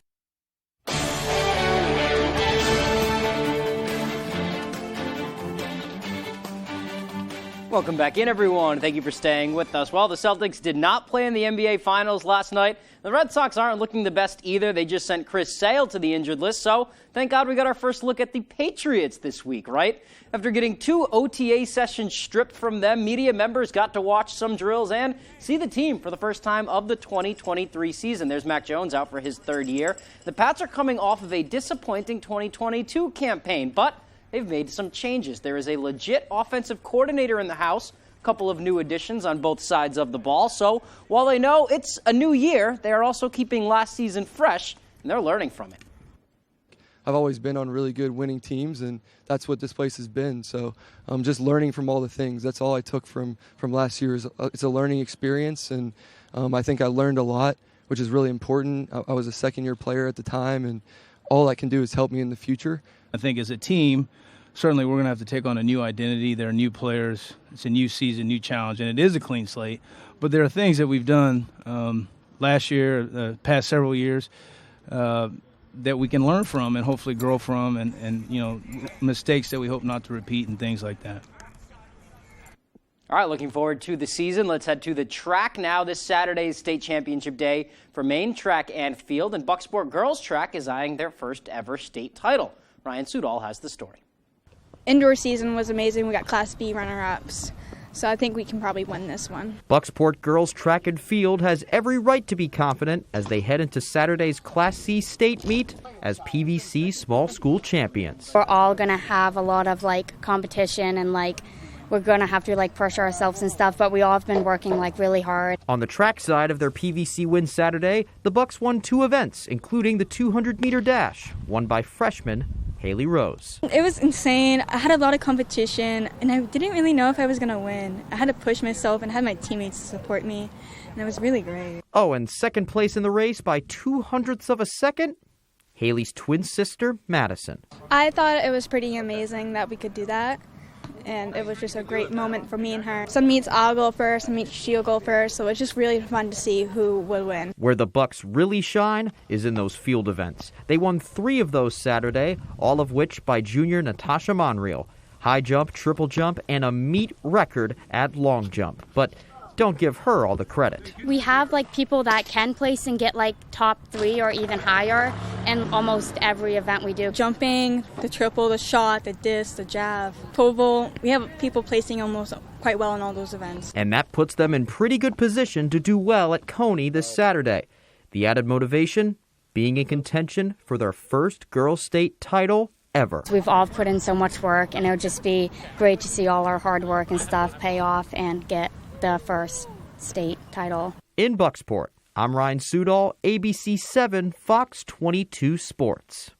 Welcome back in, everyone. Thank you for staying with us. Well, the Celtics did not play in the NBA Finals last night. The Red Sox aren't looking the best either. They just sent Chris Sale to the injured list, so thank God we got our first look at the Patriots this week, right? After getting 2 OTA sessions stripped from them, media members got to watch some drills and see the team for the first time of the 2023 season. There's Mac Jones out for his 3rd year. The Pats are coming off of a disappointing 2022 campaign, but they've made some changes. There is a legit offensive coordinator in the house, a couple of new additions on both sides of the ball. So while they know it's a new year, they are also keeping last season fresh, and they're learning from it. I've always been on really good winning teams, and that's what this place has been. So I'm just learning from all the things. That's all I took from last year. It's a learning experience, and I think I learned a lot, which is really important. I was a second-year player at the time, and all I can do is help me in the future. I think as a team, certainly we're going to have to take on a new identity. There are new players. It's a new season, new challenge, and it is a clean slate. But there are things that we've done last year, the past several years, that we can learn from and hopefully grow from, and you know, mistakes that we hope not to repeat and things like that. All right, looking forward to the season. Let's head to the track now. This Saturday is state championship day for Maine Track and Field, and Bucksport Girls Track is eyeing their first ever state title. Ryan Sudol has the story. Indoor season was amazing. We got Class B runner-ups, so I think we can probably win this one. Bucksport Girls Track and Field has every right to be confident as they head into Saturday's Class C state meet as PVC small school champions. We're all going to have a lot of competition and we're going to have to like pressure ourselves and stuff, but we all have been working like really hard. On the track side of their PVC win Saturday, the Bucks won 2 events, including the 200-meter dash, won by freshman Haley Rose. It was insane. I had a lot of competition, and I didn't really know if I was going to win. I had to push myself and had my teammates to support me, and it was really great. Oh, and second place in the race by 0.02 of a second, Haley's twin sister, Madison. I thought it was pretty amazing that we could do that, and it was just a great moment for me and her. Some meets I'll go first, some meets she'll go first, so it's just really fun to see who would win. Where the Bucks really shine is in those field events. They won 3 of those Saturday, all of which by junior Natasha Monreal. High jump, triple jump, and a meet record at long jump. But don't give her all the credit. We have like people that can place and get like top 3 or even higher in almost every event we do. Jumping, the triple, the shot, the disc, the jab, pole vault. We have people placing almost quite well in all those events. And that puts them in pretty good position to do well at Coney this Saturday. The added motivation, being in contention for their first girls' state title ever. We've all put in so much work, and it would just be great to see all our hard work and stuff pay off and get the first state title. In Bucksport, I'm Ryan Sudol, ABC 7 Fox 22 Sports.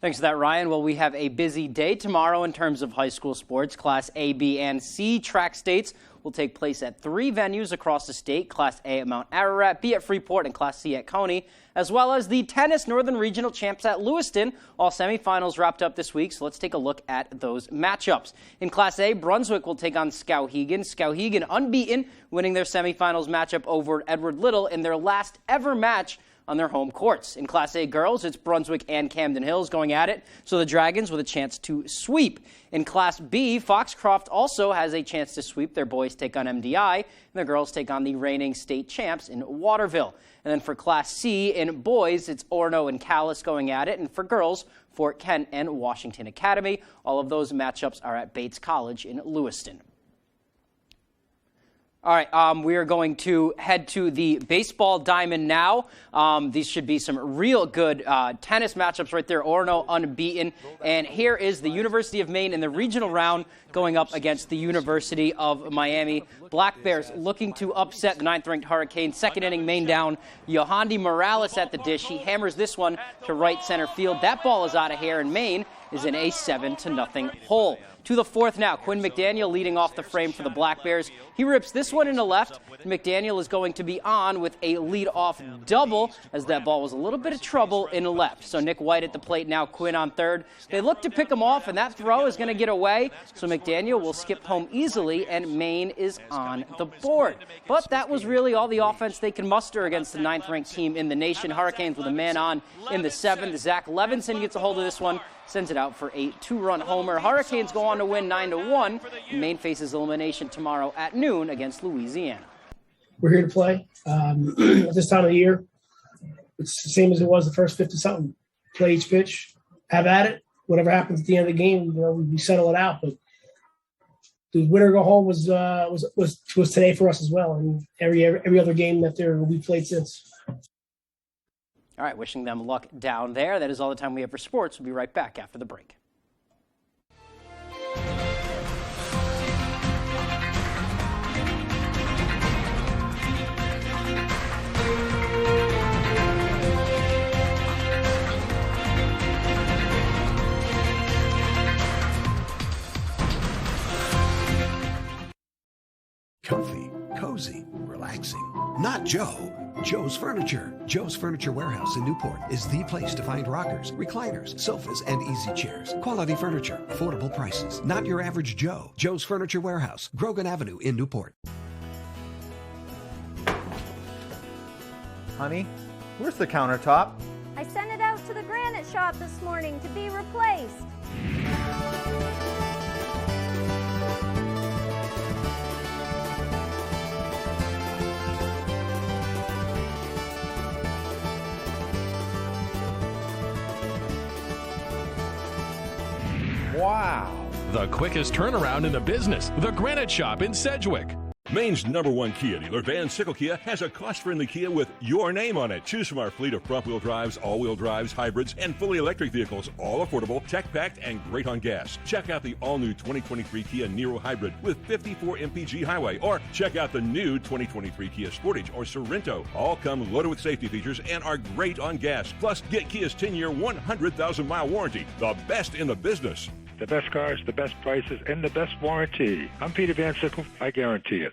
Thanks for that, Ryan. Well, we have a busy day tomorrow in terms of high school sports. Class A, B, and C track states will take place at 3 venues across the state. Class A at Mount Ararat, B at Freeport, and Class C at Coney, as well as the tennis Northern Regional Champs at Lewiston. All semifinals wrapped up this week, so let's take a look at those matchups. In Class A, Brunswick will take on Skowhegan. Skowhegan unbeaten, winning their semifinals matchup over Edward Little in their last ever match on their home courts. In Class A girls, it's Brunswick and Camden Hills going at it, so the Dragons with a chance to sweep. In Class B, Foxcroft also has a chance to sweep. Their boys take on MDI, and the girls take on the reigning state champs in Waterville. And then for Class C, in boys, it's Orono and Calais going at it, and for girls, Fort Kent and Washington Academy. All of those matchups are at Bates College in Lewiston. All right, we are going to head to the baseball diamond now. These should be some real good tennis matchups right there. Orono unbeaten. And here is the University of Maine in the regional round going up against the University of Miami. Black Bears looking to upset the 9th-ranked Hurricanes. Second inning, Maine down. Yohandi Morales at the dish. He hammers this one to right center field. That ball is out of here, and Maine is in a 7-0 hole. To the 4th now, Quinn McDaniel leading off the frame for the Black Bears. He rips this one into left. McDaniel is going to be on with a lead-off double as that ball was a little bit of trouble in left. So Nick White at the plate now, Quinn on third. They look to pick him off, and that throw is going to get away. So McDaniel will skip home easily, and Maine is on the board. But that was really all the offense they can muster against the 9th-ranked team in the nation. Hurricanes with a man on in the 7th. Zach Levinson gets a hold of this one, sends it out for a 2-run homer. Hurricanes go on to win 9-1. Maine faces elimination tomorrow at noon against Louisiana. We're here to play. At this time of the year, it's the same as it was the first 50-something. Play each pitch, have at it. Whatever happens at the end of the game, we settle it out. But the winner go home was today for us as well, and every other game that we played since. All right, wishing them luck down there. That is all the time we have for sports. We'll be right back after the break. Comfy, cozy, relaxing. Not Joe. Joe's Furniture. Joe's Furniture Warehouse in Newport is the place to find rockers, recliners, sofas, and easy chairs. Quality furniture, affordable prices. Not your average Joe. Joe's Furniture Warehouse, Grogan Avenue in Newport. Honey, where's the countertop? I sent it out to the granite shop this morning to be replaced. Wow. The quickest turnaround in the business. The Granite Shop in Sedgwick. Maine's #1 Kia dealer, Van Sickle Kia, has a cost-friendly Kia with your name on it. Choose from our fleet of front-wheel drives, all-wheel drives, hybrids, and fully electric vehicles, all affordable, tech-packed, and great on gas. Check out the all-new 2023 Kia Niro Hybrid with 54 mpg highway, or check out the new 2023 Kia Sportage or Sorrento. All come loaded with safety features and are great on gas. Plus, get Kia's 10-year, 100,000-mile warranty, the best in the business. The best cars, the best prices, and the best warranty. I'm Peter Van Sickle. I guarantee it.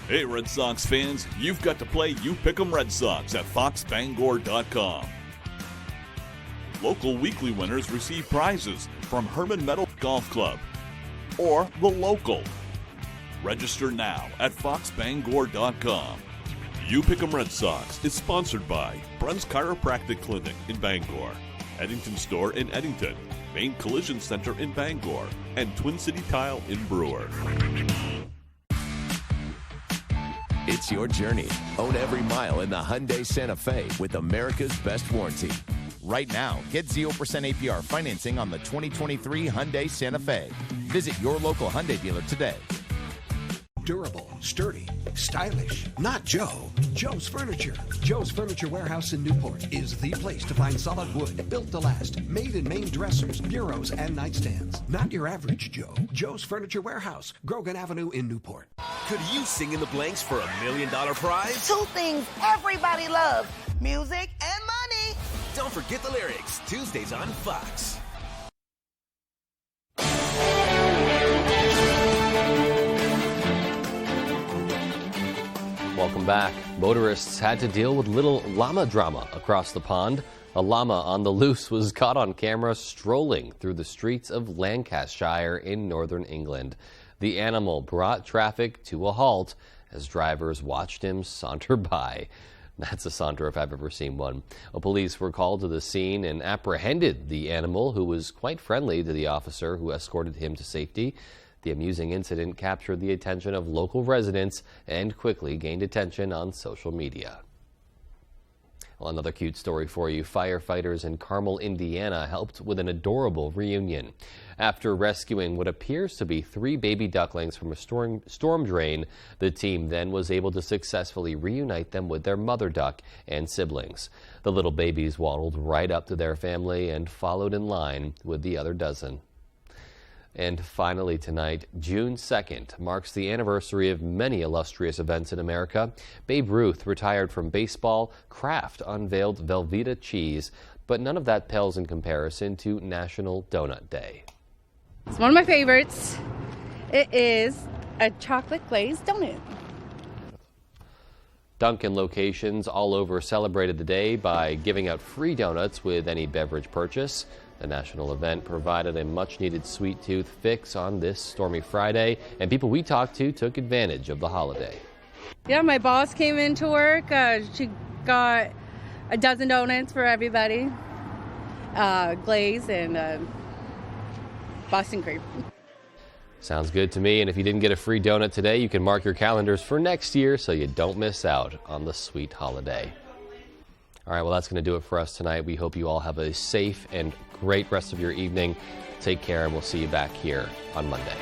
Hey, Red Sox fans, you've got to play You Pick 'em Red Sox at foxbangor.com. Local weekly winners receive prizes from Herman Meadow Golf Club or The Local. Register now at foxbangor.com. You Pick 'em Red Sox is sponsored by Bruns Chiropractic Clinic in Bangor, Eddington Store in Eddington, Main Collision Center in Bangor, and Twin City Tile in Brewer. It's your journey. Own every mile in the Hyundai Santa Fe with America's best warranty. Right now, get 0% APR financing on the 2023 Hyundai Santa Fe. Visit your local Hyundai dealer today. Durable, sturdy, stylish. Not Joe. Joe's Furniture. Joe's Furniture Warehouse in Newport is the place to find solid wood, built to last, made in Maine dressers, bureaus, and nightstands. Not your average Joe. Joe's Furniture Warehouse, Grogan Avenue in Newport. Could you sing in the blanks for $1 million prize? Two things everybody loves, music and money. Don't forget the lyrics. Tuesdays on Fox. Welcome back. Motorists had to deal with little llama drama across the pond. A llama on the loose was caught on camera strolling through the streets of Lancashire in northern England. The animal brought traffic to a halt as drivers watched him saunter by. That's a saunter if I've ever seen one. Police were called to the scene and apprehended the animal, who was quite friendly to the officer who escorted him to safety. The amusing incident captured the attention of local residents and quickly gained attention on social media. Well, another cute story for you. Firefighters in Carmel, Indiana helped with an adorable reunion. After rescuing what appears to be 3 baby ducklings from a storm drain, the team then was able to successfully reunite them with their mother duck and siblings. The little babies waddled right up to their family and followed in line with the other dozen. And finally tonight, June 2nd, marks the anniversary of many illustrious events in America. Babe Ruth retired from baseball, Kraft unveiled Velveeta cheese, but none of that pales in comparison to National Donut Day. It's one of my favorites. It is a chocolate glazed donut. Dunkin' locations all over celebrated the day by giving out free donuts with any beverage purchase. The national event provided a much-needed sweet tooth fix on this stormy Friday, and people we talked to took advantage of the holiday. Yeah, my boss came into work. She got a dozen donuts for everybody, glaze and Boston cream. Sounds good to me, and if you didn't get a free donut today, you can mark your calendars for next year so you don't miss out on the sweet holiday. All right, well, that's going to do it for us tonight. We hope you all have a safe and great rest of your evening. Take care, and we'll see you back here on Monday.